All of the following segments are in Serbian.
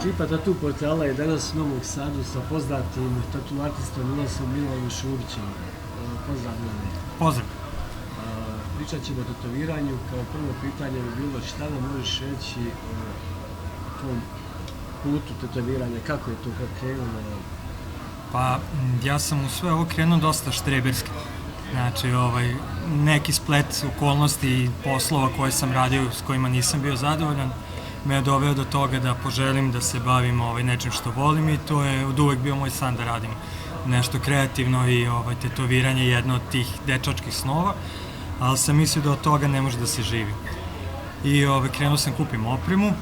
Ekipa Tatu portala je danas u Novom Sadu sa poznatim tatu artistom Milanom Šurićem. Pozdrav, Milane. Pozdrav. Pričat ćemo o tetoviranju. Kao prvo pitanje bi bilo šta nam možeš reći o tom putu tetoviranja, kako je to krenulo? Pa ja sam u sve ovo krenuo dosta štreberski. Znači, neki splet okolnosti i poslova koje sam radio s kojima nisam bio zadovoljan me je doveo do toga da poželim da se bavim nečim što volim i to je od uvek bio moj san da radim nešto kreativno i tetoviranje je jedno od tih dečačkih snova, ali sam mislio da od toga ne može da se živi. I krenuo sam kupim opremu.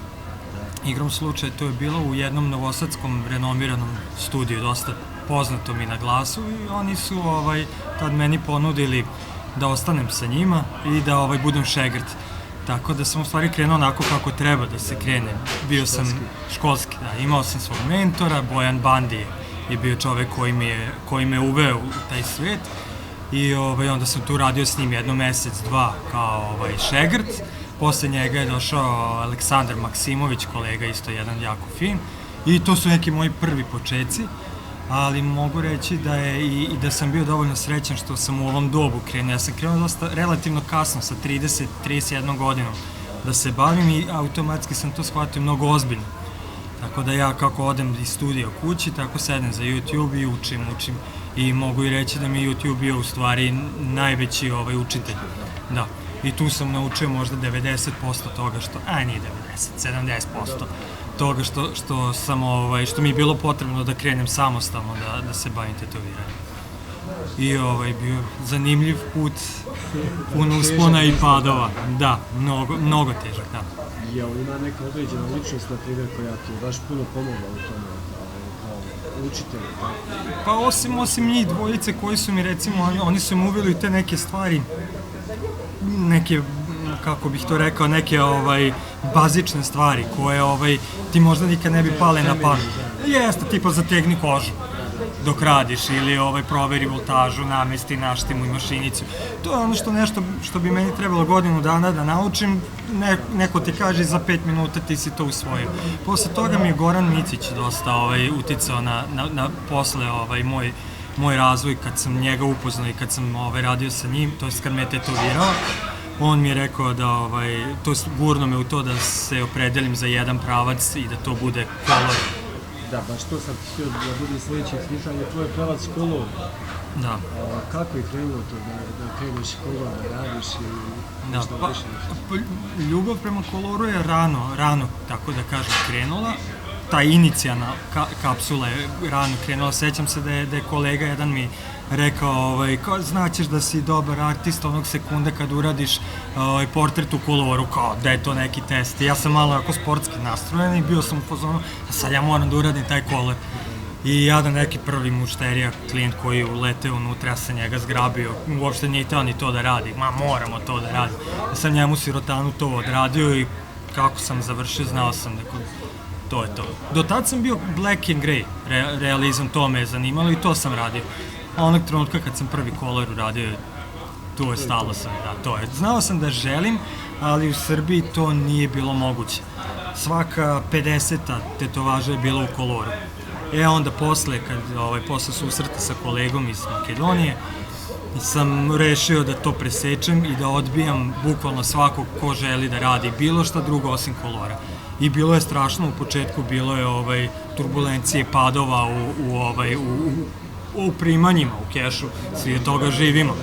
Igrom slučaja to je bilo u jednom novosadskom renomiranom studiju, dosta poznato mi na glasu i oni su tad meni ponudili da ostanem sa njima i da budem šegrt. Tako da sam u stvari krenuo onako kako treba da se krene. Bio sam školski, da, imao sam svog mentora, Bojan Bandi je bio čovek koji me uveo u taj svet i onda sam tu radio s njim jedno mesec, dva kao šegrt. Posle njega je došao Aleksandar Maksimović, kolega isto jedan jako fin i to su neki moji prvi početci, ali mogu reći da je i da sam bio dovoljno srećan što sam u ovom dobu krenuo. Ja sam krenuo dosta relativno kasno, sa 30-31 godinom da se bavim i automatski sam to shvatio mnogo ozbiljno. Tako da ja kako odem iz studija kući, tako sedem za YouTube i učim i mogu i reći da mi YouTube bio u stvari najveći učitelj. Da. I tu sam naučio možda 90% toga što, nije 90, 70% toga što mi je bilo potrebno da krenem samostalno da se bavim tetoviranjem. I bio zanimljiv put, puno uspona i padova, da, mnogo težak, da. Jel ima neka određena ličnost, na primjer, koja ti je baš puno pomogla u tome, kao učitelj? Pa osim njih dvojice koji su mi, recimo, oni su mi uveli te neke stvari, neke, kako bih to rekao, neke bazične stvari koje ti možda nikad ne bi pale na pamet. Jeste, tipa zategni kožu dok radiš ili proveri voltažu, namesti, naštimuj mašinicu. To je ono što bi meni trebalo godinu dana da naučim, neko ti kaže za 5 minuta ti si to usvojio. Posle toga mi je Goran Micić dosta uticao na posle moj razvoj kad sam njega upoznao i kad sam radio sa njim, to je kad me je tetovirao. On mi je rekao da, to gurno me u to da se opredelim za jedan pravac i da to bude kolor. Da, baš to sam htio da bude sljedeće pitanje, tvoj pravac kolor. Da. Kako je krenulo to da kreneš kolor, da radiš i nešto više? Ljubav prema koloru je rano, tako da kažem, krenula. Ta inicijalna kapsula je rano krenula. Sećam se da je kolega jedan mi rekao, znaćeš da si dobar artista onog sekunda kad uradiš portret u koloru, kao da je to neki test. Ja sam malo jako sportski nastrojen i bio sam u fazonu, a sad ja moram da uradim taj kolor. I jadan neki prvi mušterija, klijent koji je uleteo unutra, ja sam njega zgrabio, uopšte nije teo ni to da radi, moramo to da radim. Ja sam njemu sirotanu to odradio i kako sam završio, znao sam da to je to. Do tad sam bio black and grey, realizam, to me je zanimalo i to sam radio. A onog trenutka kad sam prvi kolor uradio, tu je stalo sam, da, to je. Znao sam da želim, ali u Srbiji to nije bilo moguće. Svaka 50-a tetovaža je bila u koloru. Onda posle susreta sa kolegom iz Makedonije, sam rešio da to presečem i da odbijam bukvalno svakog ko želi da radi bilo šta drugo osim kolora. I bilo je strašno u početku, bilo je turbulencije, padova u primanjima, u kešu, svi od toga živimo.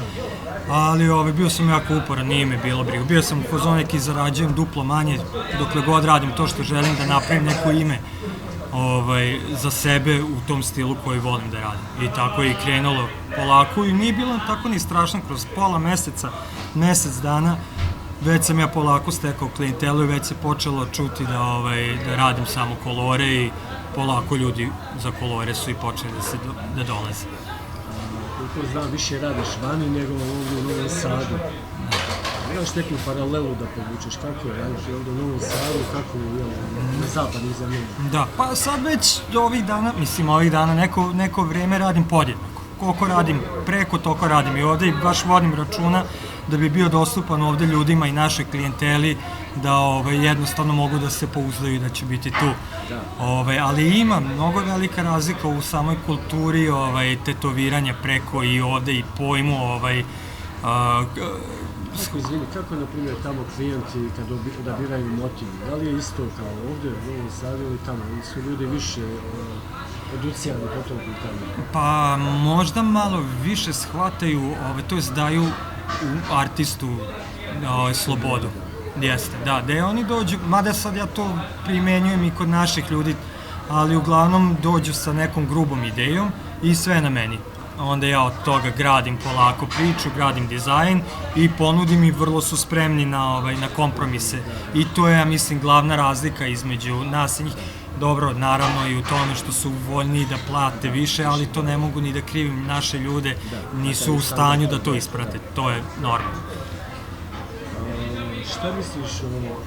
Ali bio sam jako uporan, nije me bilo briga. Bio sam u fazonu neki zarađujem duplo manje, dokle god radim to što želim da napravim neko ime za sebe u tom stilu koji volim da radim. I tako je i krenulo polako i nije bilo tako ni strašno, kroz pola meseca, mesec dana, već sam ja polako stekao klijentelu i već se počelo čuti da radim samo kolore i polako ljudi za kolore su i počeli da dolaze. Koliko znam, više radiš vani nego ovdje u Novom Sadu. Imaš neku paralelu da povučeš, kako je radiš ovdje u Novom Sadu, kako je na zapadnih zemljama? Da, pa sad već ovih dana neko vreme radim podjednako. koliko radim, preko toliko radim i ovde baš vodim računa da bi bio dostupan ovde ljudima i našoj klijenteli da jednostavno mogu da se pouzdaju i da će biti tu. Ali ima mnogo velika razlika u samoj kulturi tetoviranja preko i ovde i pojmu kako, na primjer, tamo klijenti kad odabiraju motiv, da li je isto kao ovde u Novom Sadu ili tamo, ili su ljudi više educirani po tom pitanju? Pa možda malo više shvataju, to jest daju artistu slobodu. Jeste, da, gde oni dođu, mada sad ja to primenjujem i kod naših ljudi, ali uglavnom dođu sa nekom grubom idejom i sve na meni. Onda ja od toga gradim polako priču, gradim dizajn i ponudim i vrlo su spremni na kompromise. I to je, ja mislim, glavna razlika između nas i njih. Dobro, naravno i u tome što su voljni da plate više, ali to ne mogu ni da krivim, naše ljude nisu u stanju da to isprate, to je normalno. Šta misliš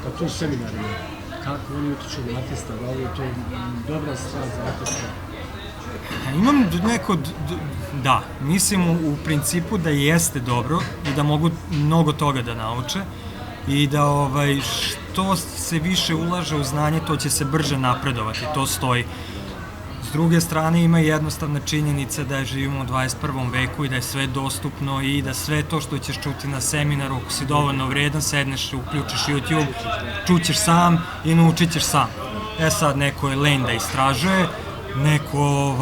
kad tu seminarima, kako oni utiču na artista, da li je to dobra stvar za artista? Imam da, mislim u principu da jeste dobro i da mogu mnogo toga da nauče i da što se više ulaže u znanje, to će se brže napredovati, to stoji. S druge strane ima jednostavna činjenica da živimo u 21. veku i da je sve dostupno i da sve to što ćeš čuti na seminaru, ako si dovoljno vredan, sedneš, uključiš YouTube, čućeš sam i naučit ćeš sam. Sad neko je len da istražuje, neko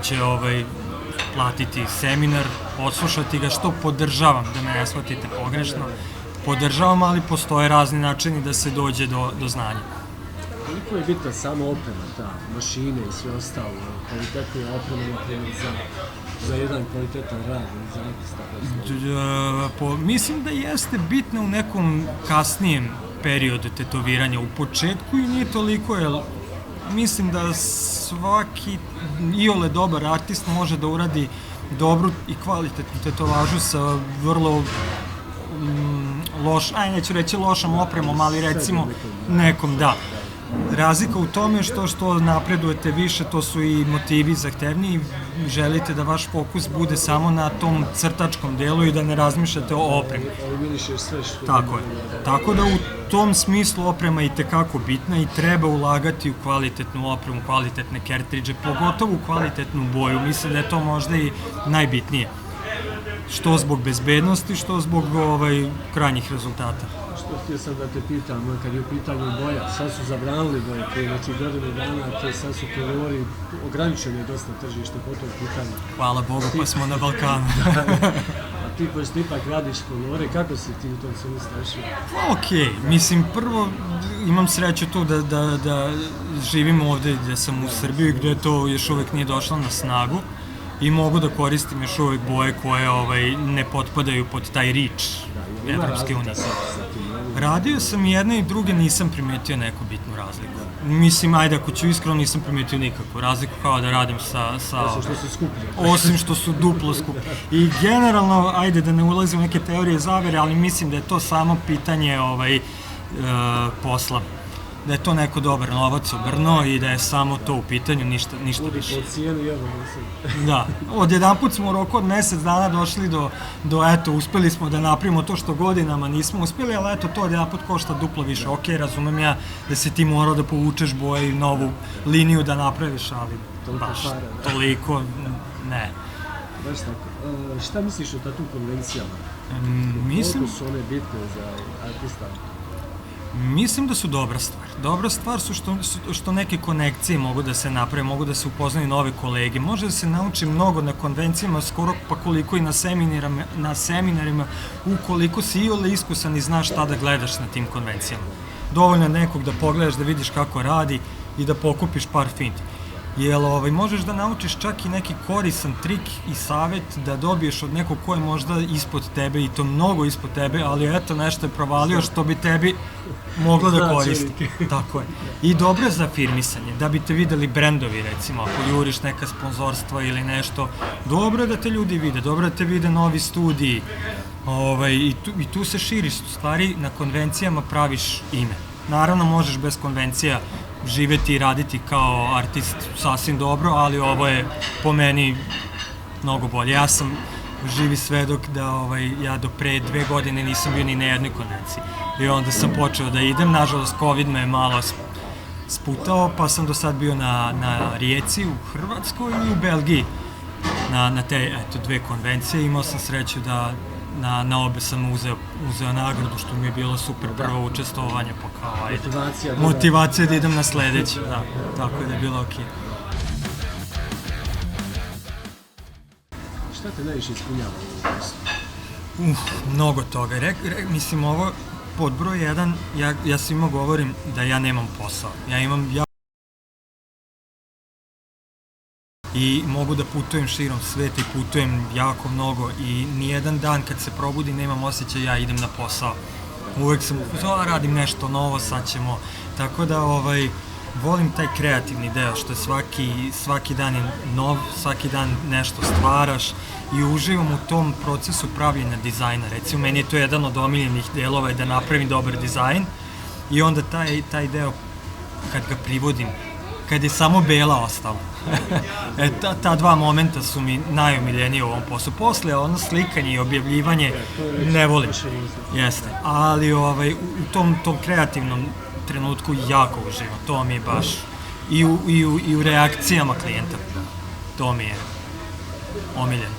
će platiti seminar, odslušati ga, što podržavam, da me ne shvatite pogrešno, podržavam, ali postoje razni načini da se dođe do znanja. Koliko je bitna samo oprema, ta mašine i sve ostalo, kvalitetna oprema, naprimjer, za jedan kvalitetan rad ili za artista? Mislim da jeste bitna u nekom kasnijem periodu tetoviranja, u početku i nije toliko, jer mislim da svaki iole dobar artist može da uradi dobru i kvalitetnu tetovažu sa vrlo neću reći lošom opremom, ali recimo nekom, da. Razlika u tome što napredujete više, to su i motivi zahtevniji, želite da vaš fokus bude samo na tom crtačkom delu i da ne razmišljate o opremi. Tako je. Tako da u tom smislu oprema je itekako bitna i treba ulagati u kvalitetnu opremu, kvalitetne kertridže, pogotovo u kvalitetnu boju. Mislim da je to možda i najbitnije. Što zbog bezbednosti, što zbog krajnjih rezultata. Što htio sam da te pitam, kad je u pitanju boja, sad su zabranili boje prije, znači godinu dana, te sad su kolori, ograničeno je dosta tržište po tom pitanju. Hvala Bogu, pa smo na Balkanu. A ti pošto ipak radiš kolore, kako si ti u tom svemu strašio? Okej, mislim, prvo imam sreću tu da živim ovde gde sam u Srbiji, gde to još uvek nije došlo na snagu i mogu da koristim još uvek boje koje ne potpadaju pod taj rič Evropske unije. Radio sam i jedne i druge, nisam primetio neku bitnu razliku. Mislim, ajde, ako ću iskreno, nisam primetio nikakvu razliku kao da radim sa... Osim što su skuplji. Osim što su duplo skuplji. I generalno, ajde da ne ulazim u neke teorije zavere, ali mislim da je to samo pitanje posla. Da je to neko dobar novac obrnuo i da je samo to u pitanju, ništa više. Budi po cijenu, jedno mislim. Da, odjedanput smo u roku od mesec dana došli do eto, uspeli smo da napravimo to što godinama nismo uspeli, ali eto, to odjedanput košta duplo više. Okej, razumem ja da si ti morao da povučeš boje i novu liniju da napraviš, ali baš toliko, ne. Baš tako. Šta misliš o tatu konvencijama? Mislim... Koliko su one bitne za artista? Mislim da su dobra stvar. Dobra stvar su što neke konekcije mogu da se naprave, mogu da se upoznaju nove kolege. Može da se nauči mnogo na konvencijama, skoro pa koliko i na seminarima, ukoliko si iole iskusan i znaš šta da gledaš na tim konvencijama. Dovoljno nekog da pogledaš, da vidiš kako radi i da pokupiš par finti. Jer možeš da naučiš čak i neki koristan trik i savet da dobiješ od nekog ko je možda ispod tebe i to mnogo ispod tebe, ali eto nešto je provalio što bi tebi moglo da koristi. Tako je. I dobro je za firmisanje, da bi te videli brendovi recimo, ako juriš neka sponzorstva ili nešto, dobro je da te ljudi vide, dobro je da te vide novi studiji i tu se širiš, u stvari na konvencijama praviš ime. Naravno možeš bez konvencija živeti i raditi kao artist sasvim dobro, ali ovo je po meni mnogo bolje. Ja sam živi svedok da ja do pre 2 godine nisam bio ni na jednoj konvenciji. I onda sam počeo da idem, nažalost COVID me malo sputao, pa sam do sad bio na Rijeci u Hrvatskoj i u Belgiji na te 2 konvencije. Imao sam sreću da na obe sam uzeo nagradu, što mi je bilo super prvo učestvovanje, pa kao motivacija da idem na sledeće, da, tako da je bilo okej. Šta te najviše ispunjava u poslu? Mnogo toga. Mislim, ovo pod broj 1, ja svima govorim da ja nemam posao. I mogu da putujem širom sveta i putujem jako mnogo i nijedan dan kad se probudim nemam osjećaj ja idem na posao. Uvek sam radim nešto novo, sad ćemo. Tako da volim taj kreativni deo što je svaki dan je nov, svaki dan nešto stvaraš i uživam u tom procesu pravljenja dizajna. Recimo, meni je to jedan od omiljenih delova je da napravim dobar dizajn i onda taj deo kad ga privodim, kad je samo bela ostala. Ta 2 momenta su mi najomiljenije u ovom poslu. Posle ono slikanje i objavljivanje ne volim. Jeste. Ali u tom kreativnom trenutku jako uživam. To mi je baš i u reakcijama klijenta. To mi je omiljeno.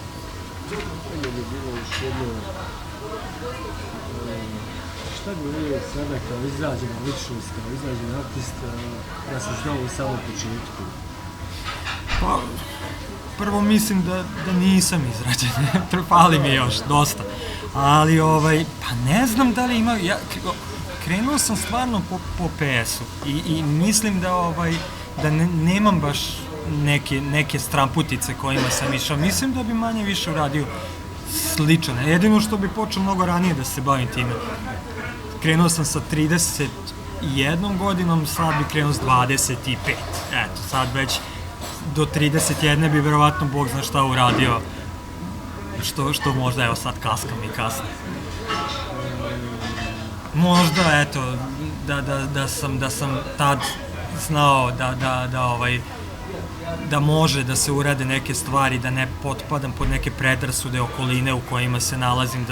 Šta bi volio sada kao izrađena ličnost, kao izrađen artist, da se znao u samom početku? Pa, prvo mislim da nisam izrađen, fali mi još dosta, ali pa ne znam da li ima, krenuo sam stvarno po PS-u i mislim da nemam baš neke stramputice kojima sam išao, mislim da bi manje više uradio sličan, jedino što bi počeo mnogo ranije da se bavim time. Krenuo sam sa 31 godinom, sad bi krenuo s 25. Eto, sad već do 31 bi verovatno Bog zna šta uradio, što možda, evo sad kaskam i kasno. Možda, eto, da sam tad znao da može da se urade neke stvari, da ne potpadam pod neke predrasude okoline u kojima se nalazim,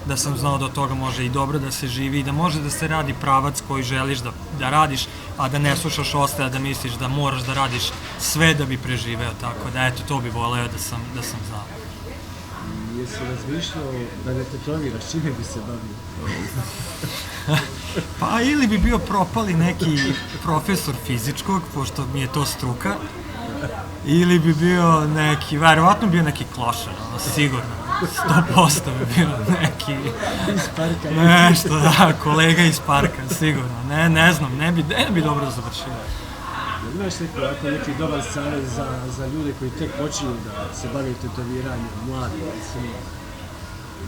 da sam znao da od toga može i dobro da se živi i da može da se radi pravac koji želiš da radiš, a da ne slušaš ostale, da misliš da moraš da radiš sve da bi preživeo, tako da eto, to bi voleo da sam znao. Jesi razmišljao da ne tetoviraš, čime bi se bavio? Pa ili bi bio propali neki profesor fizičkog, pošto mi je to struka, ili bi bio neki, verovatno bio neki klošar, sigurno, 100% bi bio neki, nešto, da, kolega iz parka, sigurno, ne znam, ne bi dobro završio. Imaš neki dobar savjet za ljude koji tek počinju da se bave tetoviranjem, mladi,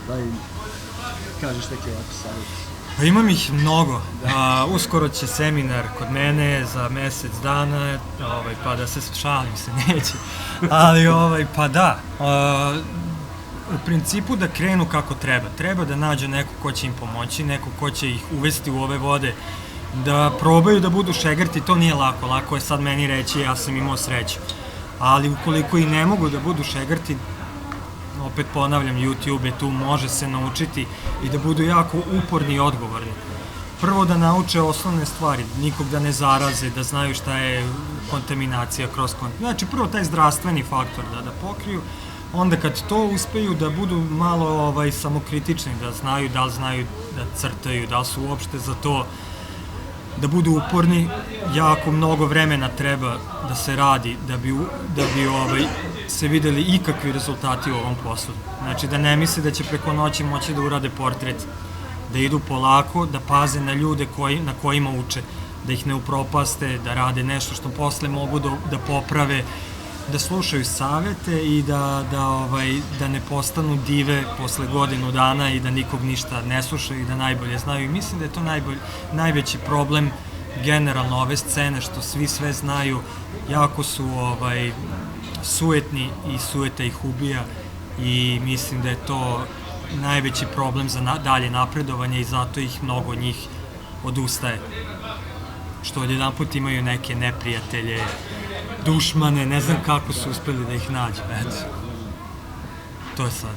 da im kažeš neki ovako savjet? Pa imam ih mnogo. Uskoro će seminar kod mene za mesec dana, pa da se šalim se neće. Ali, pa da, u principu da krenu kako treba. Treba da nađu neko ko će im pomoći, neko ko će ih uvesti u ove vode, da probaju da budu šegrti, to nije lako. Lako je sad meni reći, ja sam imao sreću. Ali ukoliko i ne mogu da budu šegrti, opet ponavljam, YouTube je tu, može se naučiti i da budu jako uporni i odgovorni. Prvo da nauče osnovne stvari, nikog da ne zaraze, da znaju šta je kontaminacija kroz kontaminaciju. Znači, prvo taj zdravstveni faktor da pokriju, onda kad to uspeju da budu malo samokritični, da znaju da li znaju da crtaju, da li su uopšte za to, da budu uporni, jako mnogo vremena treba da se radi da bi se videli ikakvi rezultati u ovom poslu. Znači da ne misle da će preko noći moći da urade portret, da idu polako, da paze na ljude na kojima uče, da ih ne upropaste, da rade nešto što posle mogu da poprave, da slušaju savete i da ne postanu dive posle godinu dana i da nikog ništa ne slušaju i da najbolje znaju. I mislim da je to najveći problem generalno ove scene, što svi sve znaju, jako su sujetni i sujeta ih ubija i mislim da je to najveći problem za dalje napredovanje i zato ih mnogo njih odustaje. Što odjedan put imaju neke neprijatelje, dušmane, ne znam kako su uspeli da ih nađu, eto. to je sad.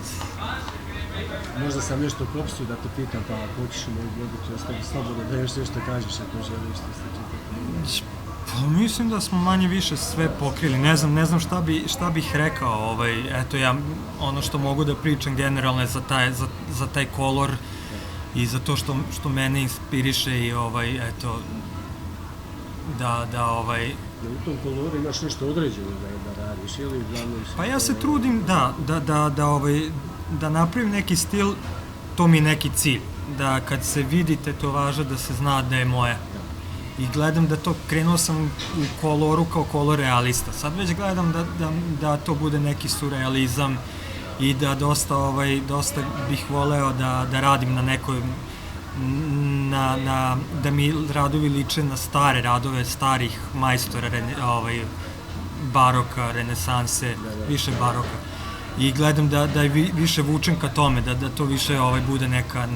Možda sam nešto propustio da te pitam, pa ako hoćeš mogu ti ostaviti slobodno da još nešto kažeš ako želiš što se tiče. Pa mislim da smo manje više sve pokrili, ne znam šta bih rekao, eto ja ono što mogu da pričam generalno je za taj kolor i za to što mene inspiriše i eto da U tom koloru imaš nešto određeno da radiš ili uglavnom... Pa ja se trudim da napravim neki stil, to mi je neki cilj, da kad se vidi tetovaža da se zna da je moja. I gledam da to, krenuo sam u koloru kao kolor realista, sad već gledam da to bude neki surrealizam i da dosta bih voleo da radim na nekoj, da mi radovi liče na stare radove starih majstora, baroka, renesanse, više baroka. I gledam da više vučem ka tome, da to više bude neka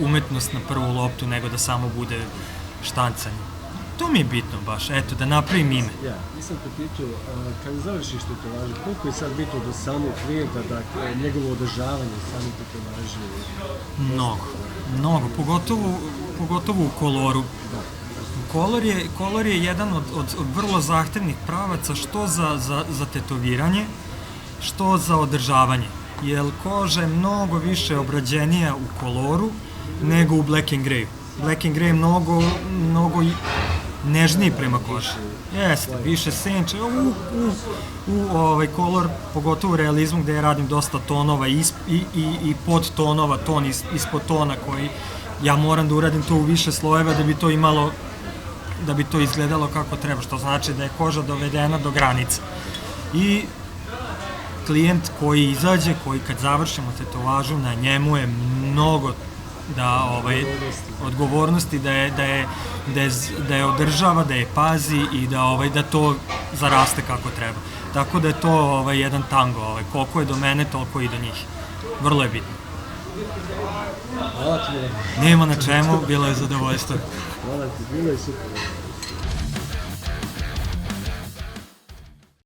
umetnost na prvu loptu nego da samo bude štancanje. To mi je bitno baš, eto, da napravim ime. Ja, nisam te pitao, kad završiš tetovažu, koliko je sad bitno do samog klijenta, da njegovo održavanje samih tetovaži? Mnogo, pogotovo u koloru. Kolor je jedan od vrlo zahtevnih pravaca, što za tetoviranje, što za održavanje. Jer koža je mnogo više obrađenija u koloru nego u black and greyu. Black and grey je mnogo nežniji prema koži. Jeste, više senče. U kolor, pogotovo u realizmu gde ja radim dosta tonova i podtonova, ton ispod tona koji ja moram da uradim to u više slojeva da bi to izgledalo kako treba, što znači da je koža dovedena do granice. I klijent koji izađe, koji kad završimo tetovažu, na njemu je mnogo odgovornosti da je održava, da je pazi i da to zaraste kako treba. Tako da je to jedan tango, koliko je do mene, toliko i do njih. Vrlo je bitno. Hvala ti. Nema na čemu, bilo je zadovoljstvo. Hvala ti, bilo je super.